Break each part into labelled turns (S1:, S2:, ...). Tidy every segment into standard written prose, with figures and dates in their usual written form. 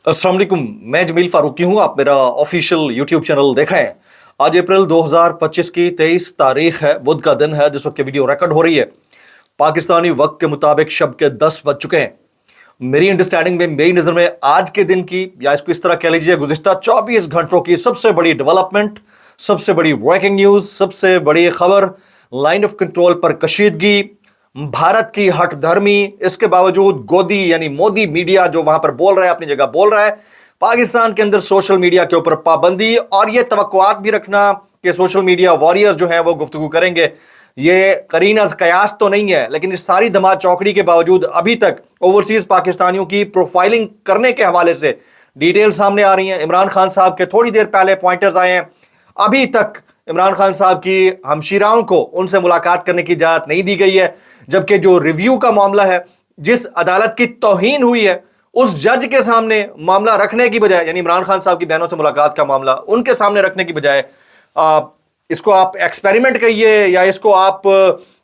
S1: अस्सलाम वालेकुम, मैं जमील फारूकी हूं। आप मेरा ऑफिशियल यूट्यूब चैनल देख रहे हैं। आज अप्रैल 2025 की 23 तारीख है, बुध का दिन है जिस वक्त वीडियो रिकॉर्ड हो रही है। पाकिस्तानी वक्त के मुताबिक शब के 10 बज चुके हैं। मेरी अंडरस्टैंडिंग में, मेरी नज़र में आज के दिन की, या इसको इस तरह कह लीजिए गुज़िश्ता 24 घंटों की सबसे बड़ी डेवलपमेंट, सबसे बड़ी ब्रेकिंग न्यूज़, सबसे बड़ी खबर, लाइन ऑफ कंट्रोल पर कशीदगी, भारत की हठधर्मी, इसके बावजूद गोदी यानी मोदी मीडिया जो वहां पर बोल रहा है, अपनी जगह बोल रहा है, पाकिस्तान के अंदर सोशल मीडिया के ऊपर पाबंदी, और यह तवक्कुआत भी रखना कि सोशल मीडिया वॉरियर्स जो हैं वो गुफ्तगू करेंगे। ये करीना कयास तो नहीं है, लेकिन इस सारी धमा चौकड़ी के बावजूद अभी तक ओवरसीज पाकिस्तानियों की प्रोफाइलिंग करने के हवाले से डिटेल सामने आ रही हैं। इमरान खान साहब के थोड़ी देर पहले पॉइंटर्स आए हैं। अभी तक इमरान खान साहब की हमशीराओं को उनसे मुलाकात करने की इजाजत नहीं दी गई है, जबकि जो रिव्यू का मामला है, जिस अदालत की तौहीन हुई है, उस जज के सामने मामला रखने की बजाय, यानी इमरान खान साहब की बहनों से मुलाकात का मामला उनके सामने रखने की बजाय, इसको आप एक्सपेरिमेंट कहिए या इसको आप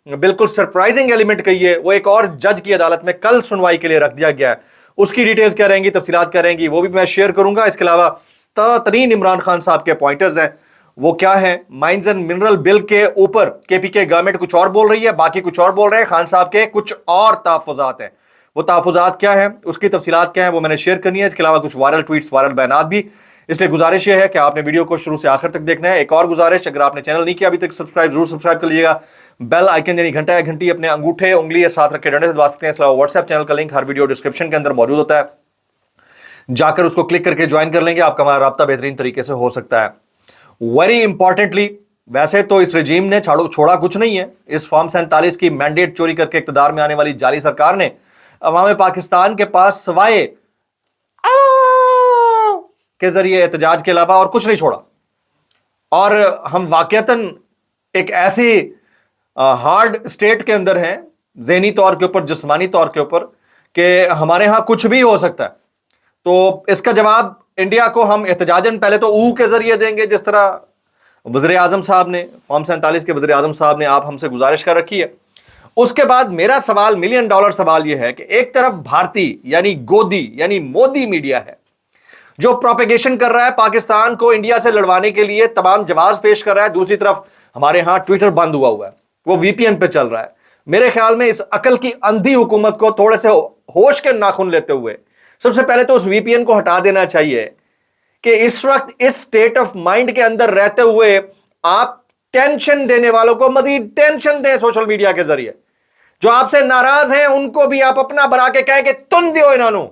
S1: बिल्कुल सरप्राइजिंग एलिमेंट कहिए, वो एक और जज की अदालत में कल सुनवाई के लिए रख दिया गया है। उसकी डिटेल्स क्या रहेंगी, तफसीलात क्या रहेंगी, वो भी मैं शेयर करूंगा। इसके अलावा तरीन इमरान खान साहब के पॉइंटर्स हैं, वो क्या है। माइंस एंड मिनरल बिल के ऊपर केपीके गवर्नमेंट कुछ और बोल रही है, बाकी कुछ और बोल रहे हैं। खान साहब के कुछ और तहफ़्फ़ुज़ात हैं, वो तहफ़्फ़ुज़ात क्या है, उसकी तफसीलात क्या है, वो मैंने शेयर करनी है। इसके अलावा कुछ वायरल ट्वीट्स, वायरल बयानात भी। इसलिए गुजारिश ये है कि आपने वीडियो को शुरू से आखिर तक देखना है। एक और गुजारिश, अगर आपने चैनल नहीं किया अभी तक, जरूर सब्सक्राइब कर लीजिएगा। बेल आइकन यानी घंटा या घंटी अपने अंगूठे उंगली या साथ रख के डंडे से दबा सकते हैं। इसके अलावा व्हाट्सएप चैनल का लिंक हर वीडियो डिस्क्रिप्शन के अंदर मौजूद होता है, जाकर उसको क्लिक करके ज्वाइन कर लेंगे, आपका हमारा राब्ता बेहतरीन तरीके से हो सकता है। वेरी इंपॉर्टेंटली, वैसे तो इस रजीम ने छोड़ा कुछ नहीं है। इस फॉर्म 47 की मैंडेट चोरी करके इक्तदार में आने वाली जाली सरकार ने अवाम पाकिस्तान के पास सवाए के जरिए एहतजाज के अलावा और कुछ नहीं छोड़ा। और हम वाकईतन एक ऐसी हार्ड स्टेट के अंदर हैं, ज़हनी तौर के ऊपर, जिस्मानी तौर के ऊपर, कि हमारे यहां कुछ भी हो सकता है। तो इसका जवाब इंडिया को हम एहतजाजन पहले तो ऊ के जरिए देंगे, जिस तरह वज़ीर आज़म साहब ने, फॉर्म 47 के वज़ीर आज़म साहब ने आप हमसे गुजारिश कर रखी है। उसके बाद मेरा सवाल, मिलियन डॉलर सवाल यह है कि एक तरफ भारतीय यानी गोदी यानी मोदी मीडिया है जो प्रोपेगेशन कर रहा है, पाकिस्तान को इंडिया से लड़वाने के लिए तमाम जवाब पेश कर रहा है। दूसरी तरफ हमारे यहां ट्विटर बंद हुआ है, वो वीपीएन पे चल रहा है। मेरे ख्याल में इस अकल की अंधी हुकूमत को थोड़े से होश के नाखून लेते हुए सबसे पहले तो उस वीपीएन को हटा देना चाहिए कि इस वक्त इस स्टेट ऑफ माइंड के अंदर रहते हुए आप टेंशन देने वालों को मजीद टेंशन दें सोशल मीडिया के जरिए। जो आपसे नाराज हैं उनको भी आप अपना बना के कहें कि तुम दियो इन्होंने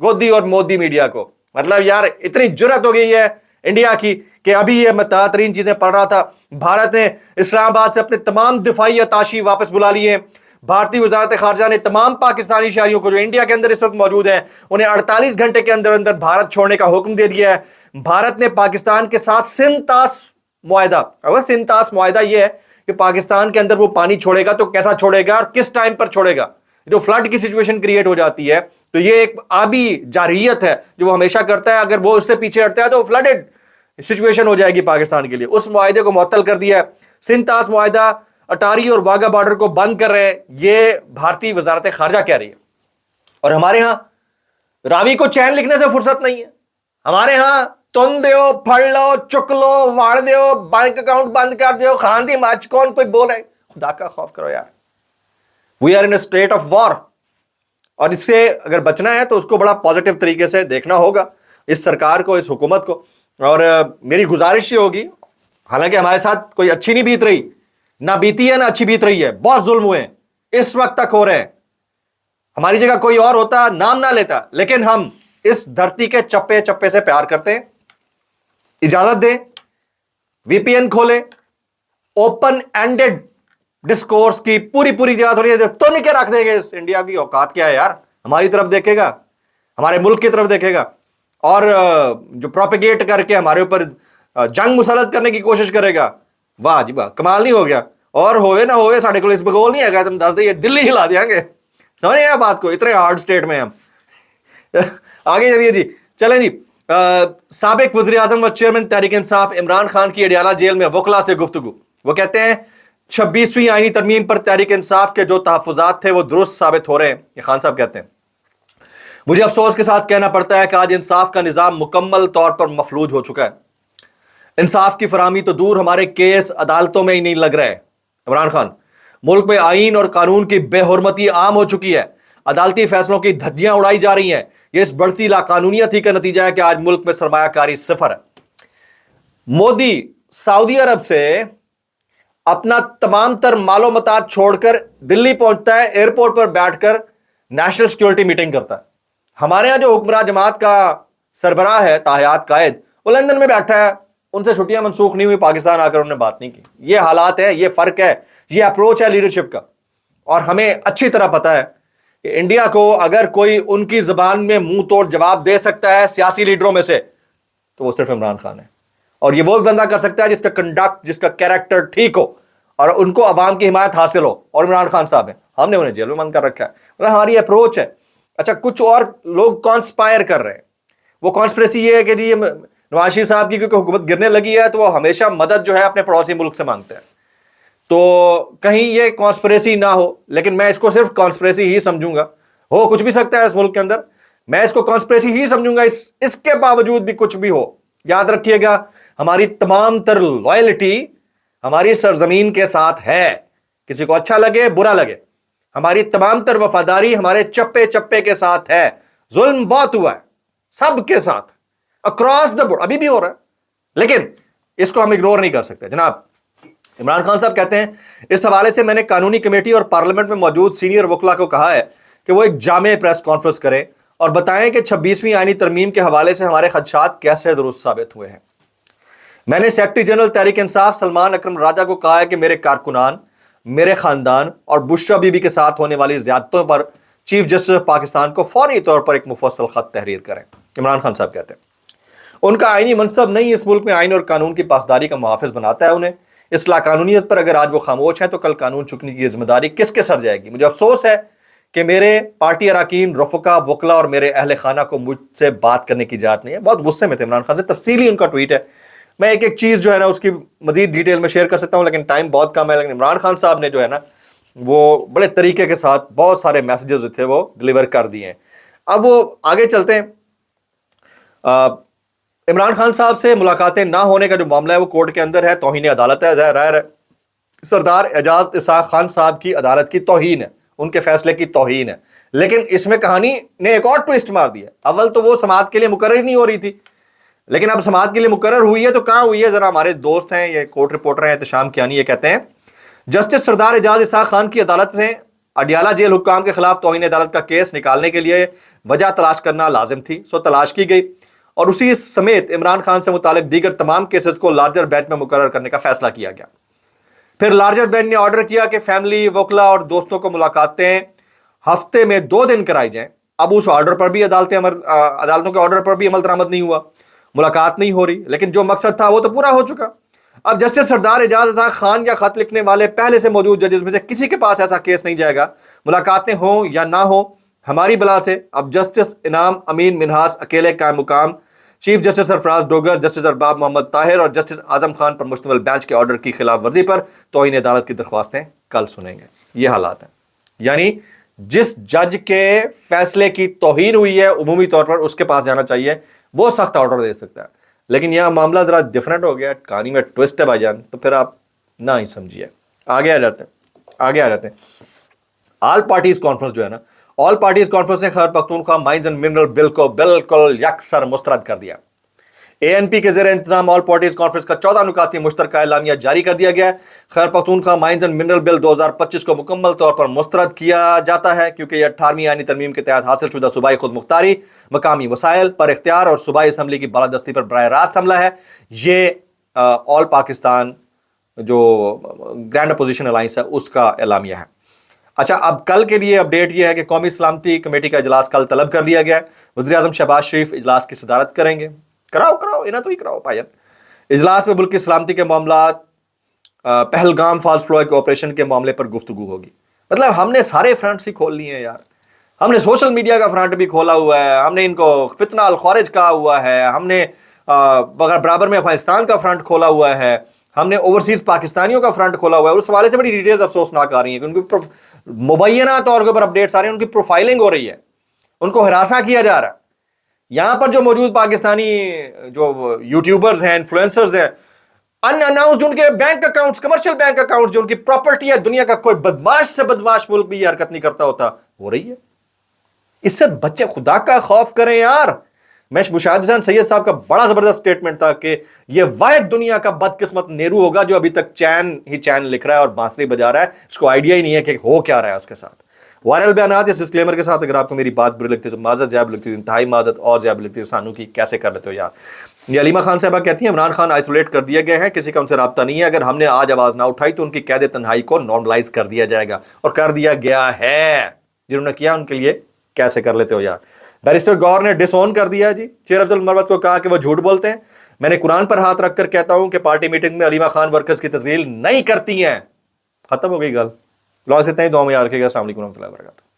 S1: गोदी और मोदी मीडिया को। मतलब यार, इतनी जुर्रत हो गई है इंडिया की कि अभी ये मैं तरीन चीजें पढ़ रहा था, भारत ने इस्लामाबाद से अपने तमाम दिफाई अताशी वापस बुला लिए। भारतीय वजारत खारजा ने तमाम पाकिस्तानी शहरियों को जो इंडिया के अंदर इस वक्त मौजूद हैं, उन्हें 48 घंटे के अंदर अंदर भारत छोड़ने का हुक्म दे दिया है। भारत ने पाकिस्तान के साथ सिंतास मुआहदा, अगर सिंतास मुआहदा यह है कि पाकिस्तान के अंदर वो पानी छोड़ेगा तो कैसा छोड़ेगा और किस टाइम पर छोड़ेगा। जो फ्लड की सिचुएशन क्रिएट हो जाती है तो ये एक आबी जारियत है जो वो हमेशा करता है। अगर वो उससे पीछे हटता है तो फ्लडेड सिचुएशन हो जाएगी पाकिस्तान के लिए। उस मुआहदे को मुअत्तल कर दिया है। सिंतास मुआहदा अटारी और वाघा बॉर्डर को बंद कर रहे हैं, ये भारतीय वजारत खारजा कह रही है। और हमारे यहां रावी को चैन लिखने से फुर्सत नहीं है। हमारे यहां तुम दो, फड़ लो, चुक लो, वाड़ दो, बैंक अकाउंट बंद कर दो, खान दी माच, कौन कोई बोल रहा है? खुदा का खौफ करो यार। We are in a state of war, और इससे अगर बचना है तो उसको बड़ा पॉजिटिव तरीके से देखना होगा, इस सरकार को, इस हुकूमत को। और मेरी गुजारिश ये होगी, हालांकि हमारे साथ कोई अच्छी नहीं बीत रही, ना बीती है ना अच्छी बीत रही है, बहुत जुल्म हुए इस वक्त तक हो रहे हैं। हमारी जगह कोई और होता नाम ना लेता, लेकिन हम इस धरती के चप्पे चप्पे से प्यार करते हैं। इजाजत दें, वीपीएन खोलें, ओपन एंडेड डिस्कोर्स की पूरी पूरी इजाजत हो रही है। तो नहीं क्या रख देंगे, इस इंडिया की औकात क्या है यार? हमारी तरफ देखेगा, हमारे मुल्क की तरफ देखेगा, और जो प्रोपेगेट करके हमारे ऊपर जंग मुसलत करने की कोशिश करेगा। वाह जी वाह, कमाल नहीं हो गया? और होवे ना होवे साढ़े को इस बगोल नहीं है, तुम दस दे दिल्ली हिला देंगे। समझ नहीं आया बात को? इतने हार्ड स्टेट में हम आगे चलिए जी, चलें जी। साबिक वज़ीर आज़म व चेयरमैन तहरीक इंसाफ इमरान खान की अडियाला जेल में वकला से गुफ्तगू। वो कहते हैं 26वीं आईनी तरमीम पर तहरीक इंसाफ के जो तहफ़्फ़ुज़ात थे वो दुरुस्त साबित हो रहे हैं, ये खान साहब कहते हैं। मुझे अफसोस के साथ कहना पड़ता है कि आज इंसाफ का निज़ाम मुकम्मल तौर पर मफलूज हो चुका है। इंसाफ की फराहमी तो दूर, हमारे केस अदालतों में ही नहीं लग रहे। इमरान खान, मुल्क में आईन और कानून की बेहुरमती आम हो चुकी है। अदालती फैसलों की धज्जियां उड़ाई जा रही हैं। ये इस बढ़ती लाकानूनियत ही का नतीजा है कि आज मुल्क में सरमायाकारी सिफर है। मोदी सऊदी अरब से अपना तमाम तर मालो मतात छोड़कर दिल्ली पहुंचता है, एयरपोर्ट पर बैठकर नेशनल सिक्योरिटी मीटिंग करता है। हमारे यहां जो हुक्मरान जमात का सरबराह है ताहियात कायद, वो लंदन में बैठा है, उनसे छुट्टियां मनसूख नहीं हुई, पाकिस्तान आकर उन्होंने बात नहीं की। ये हालात है, ये फर्क है, ये अप्रोच है लीडरशिप का। और हमें अच्छी तरह पता है कि इंडिया को अगर कोई उनकी जबान में मुंह तोड़ जवाब दे सकता है सियासी लीडरों में से, तो वो सिर्फ इमरान खान है। और ये वो भी बंदा कर सकता है जिसका कंडक्ट, जिसका कैरेक्टर ठीक हो और उनको अवाम की हिमायत हासिल हो, और इमरान खान साहब है। हमने उन्हें जेल में बंद कर रखा है, मतलब हमारी अप्रोच है। अच्छा, कुछ और लोग कॉन्स्पायर कर रहे हैं। वो कॉन्स्पिरेसी ये है कि जी नवाज शरीफ साहब की क्योंकि हुकूमत गिरने लगी है तो वो हमेशा मदद जो है अपने पड़ोसी मुल्क से मांगते हैं, तो कहीं ये कॉन्स्पिरेसी ना हो। लेकिन मैं इसको सिर्फ कॉन्स्पिरेसी ही समझूंगा। हो कुछ भी सकता है इस मुल्क के अंदर, मैं इसको कॉन्स्पिरेसी ही समझूंगा। इसके बावजूद भी कुछ भी हो, याद रखिएगा हमारी तमाम तर लॉयल्टी हमारी सरजमीन के साथ है। किसी को अच्छा लगे बुरा लगे, हमारी तमाम तर वफादारी हमारे चप्पे चप्पे के साथ है। जुल्म बहुत हुआ है सबके साथ, अक्रॉस द बोर्ड, अभी भी हो रहा है, लेकिन इसको हम इग्नोर नहीं कर सकते। जनाब इमरान खान साहब कहते हैं, इस हवाले से मैंने कानूनी कमेटी और पार्लियामेंट में मौजूद सीनियर वकला को कहा है कि वो एक जामे प्रेस कॉन्फ्रेंस करें और बताएं कि 26वीं आईनी तरमीम के हवाले से हमारे खदशात कैसे दुरुस्त साबित हुए हैं। मैंने सेक्रेटरी जनरल तहरीक इंसाफ सलमान अकरम राजा को कहा है कि मेरे कारकुनान, मेरे खानदान और बुशरा बीबी के साथ होने वाली ज्यादतों पर चीफ जस्टिस ऑफ पाकिस्तान को फौरी तौर पर एक मुफस्सल खत तहरीर करें। इमरान खान साहब कहते हैं उनका आईनी मनसब नहीं इस मुल्क में आइन और कानून की पासदारी का मुहाफिज बनाता है उन्हें। इस लाकानूनियत पर अगर आज वो खामोश है तो कल कानून चुकने की जिम्मेदारी किसके सर जाएगी। मुझे अफसोस है कि मेरे पार्टी अरकान, रफका, वकला और मेरे अहल खाना को मुझसे बात करने की इजाज़त नहीं है। बहुत गुस्से में थे इमरान खान से, तफसीली उनका ट्वीट है। मैं एक एक चीज़ जो है ना उसकी मजीद डिटेल में शेयर कर सकता हूँ, लेकिन टाइम बहुत कम है। लेकिन इमरान खान साहब ने जो है ना वो बड़े तरीके के साथ बहुत सारे मैसेजेस जो थे वो डिलीवर कर दिए हैं। अब वो आगे चलते हैं। इमरान खान साहब से मुलाकातें ना होने का जो मामला है वो कोर्ट के अंदर है, तौहीन अदालत है। ज़ाहिर है सरदार एजाज इसाक खान साहब की अदालत की तौहीन है, उनके फैसले की तौहीन है। लेकिन इसमें कहानी ने एक और ट्विस्ट मार दिया। अव्वल तो वो समाअत के लिए मुकर्रर नहीं हो रही थी, लेकिन अब समाअत के लिए मुकर्रर हुई है तो कहाँ हुई है। जरा हमारे दोस्त हैं, ये कोर्ट रिपोर्टर हैं एहतशाम कियानी, ये कहते हैं जस्टिस सरदार एजाज इसाक खान की अदालत ने अडियाला जेल हुक्काम के खिलाफ तौहीन अदालत का केस निकालने के लिए वजह तलाश करना लाजिम थी, सो तलाश की गई और उसी समेत इमरान खान से मुतालिक दीगर तमाम केसेस को लार्जर बेंच में मुकर्रर करने का फैसला किया गया। फिर लार्जर बेंच ने ऑर्डर किया कि फैमिली, वकला और दोस्तों को मुलाकातें हफ्ते में 2 दिन कराई जाएं। अब उस ऑर्डर पर भी अदालतों के ऑर्डर पर भी अमल दरामद नहीं हुआ, मुलाकात नहीं हो रही, लेकिन जो मकसद था वो तो पूरा हो चुका। अब जस्टिस सरदार एजाज इसाक खान या खत लिखने वाले पहले से मौजूद जजेस में से किसी के पास ऐसा केस नहीं जाएगा, मुलाकातें हों या ना हो हमारी बला से। अब जस्टिस इनाम अमीन मिनहास अकेले कायम मुकाम, chief justice Sarfraz Dogar, justice Arbab Muhammad Tahir और जस्टिस आजम खान पर मुश्तमिल बेंच के ऑर्डर की खिलाफ वर्जी पर तौहीन अदालत की दरख्वास्तें कल सुनेंगे। ये हालात हैं, यानी जिस जज के फैसले की तौहीन हुई है उमूमी तौर पर उसके पास जाना चाहिए, वो सख्त ऑर्डर दे सकता है। लेकिन यह मामला जरा डिफरेंट हो गया, कहानी में ट्विस्ट है भाईजान, तो फिर आप ना ही समझिए। आगे आ जाते हैं। ऑल पार्टीज कॉन्फ्रेंस जो है ना, ऑल पार्टीज कॉन्फ्रेंस ने Khyber Pakhtunkhwa mines and mineral bill को बिल्कुल यकसर मुस्तरद कर दिया। एएनपी के ज़ेर इंतजाम ऑल पार्टीज कॉन्फ्रेंस का 14 नुकाती मुश्तरका एलामिया जारी कर दिया गया है। Khyber Pakhtunkhwa mines and mineral bill 2025 को मुकम्मल तौर पर मुस्तरद किया जाता है क्योंकि यह 18वीं आईनी तरमीम के तहत हासिल शुदा सूबाई खुद मुख्तारी, मकामी वसाइल पर इख्तियार और सूबाई असम्बली की बालादस्ती पर बराह रास्त हमला है। ये ऑल पाकिस्तान जो ग्रैंड अपोजिशन अलायंस है उसका एलामिया है। अच्छा, अब कल के लिए अपडेट यह है कि कौमी सलामती कमेटी का इजलास कल तलब कर लिया गया है। वज़ीर आज़म शहबाज शरीफ इजलास की सदारत करेंगे। कराओ इन्हें तो ही कराओ भाईजान। इजलास में मुल्क की सलामती के मामलात, पहलगाम फॉल्स फ्लैग ऑपरेशन के मामले पर गुफ्तगू होगी। मतलब हमने सारे फ्रंट्स ही खोल लिए हैं यार। हमने सोशल मीडिया का फ्रंट भी खोला हुआ है, हमने इनको फितना अल खारिज कहा हुआ है, हमने बराबर में अफगानिस्तान का फ्रंट खोला हुआ है, हमने ओवरसीज पाकिस्तानियों का फ्रंट खोला हुआ है। उस हवाले से बड़ी डिटेल्स अफसोसनाक आ रही हैं कि उनकी मुबैना तौर के ऊपर अपडेट्स आ रही हैं, उनकी प्रोफाइलिंग हो रही है, ان کو ہراساں کیا جا رہا ہے. یہاں پر جو موجود پاکستانی جو یوٹیوبرز ہیں، انفلوئنسرز ہیں، ان اناؤنسڈ ان کے bank accounts, commercial bank accounts جو ان کی پراپرٹی ہے، دنیا کا کوئی بدماش سے بدماش ملک بھی یہ حرکت نہیں کرتا ہوتا، ہو رہی ہے. اس سے بچے خدا کا خوف کریں یار. میں مشاہد حسین سید صاحب کا بڑا زبردست سٹیٹمنٹ تھا کہ یہ واحد دنیا کا بدقسمت نیرو ہوگا جو ابھی تک چین ہی چین لکھ رہا ہے اور بانسری بجا رہا ہے، اس کو آئیڈیا ہی نہیں ہے کہ ہو کیا رہا ہے اس کے ساتھ. وائرل بیانات اس ڈسکلیمر کے ساتھ، اگر آپ کو میری بات بری لگتی ہے تو معذرت، جیب لگتی ہے انتہائی معذرت، اور جیب لگتی ہے سانو کی کیسے کر لیتے ہو یار. یہ علیمہ خان صاحبہ کہتی ہیں عمران خان آئسولیٹ کر دیے گئے ہیں، کسی کا ان سے رابطہ نہیں ہے، اگر ہم نے آج آواز نہ اٹھائی تو ان کی قید تنہائی کو نارملائز کر دیا جائے گا، اور کر دیا گیا ہے. جنہوں نے کیا ان کے لیے کیسے کر لیتے ہو یار. بیرسٹر گور نے ڈس اون کر دیا جی چیر عبد المربت کو، کہا کہ وہ جھوٹ بولتے ہیں. میں نے قرآن پر ہاتھ رکھ کر کہتا ہوں کہ پارٹی میٹنگ میں علیمہ خان ورکرز کی تذلیل نہیں کرتی ہیں. ختم ہو گئی گل. لوگ سے اتنا ہی، دعا میں یاد رکھیے گا. السلام علیکم ورحمۃ اللہ وبرکاتہ.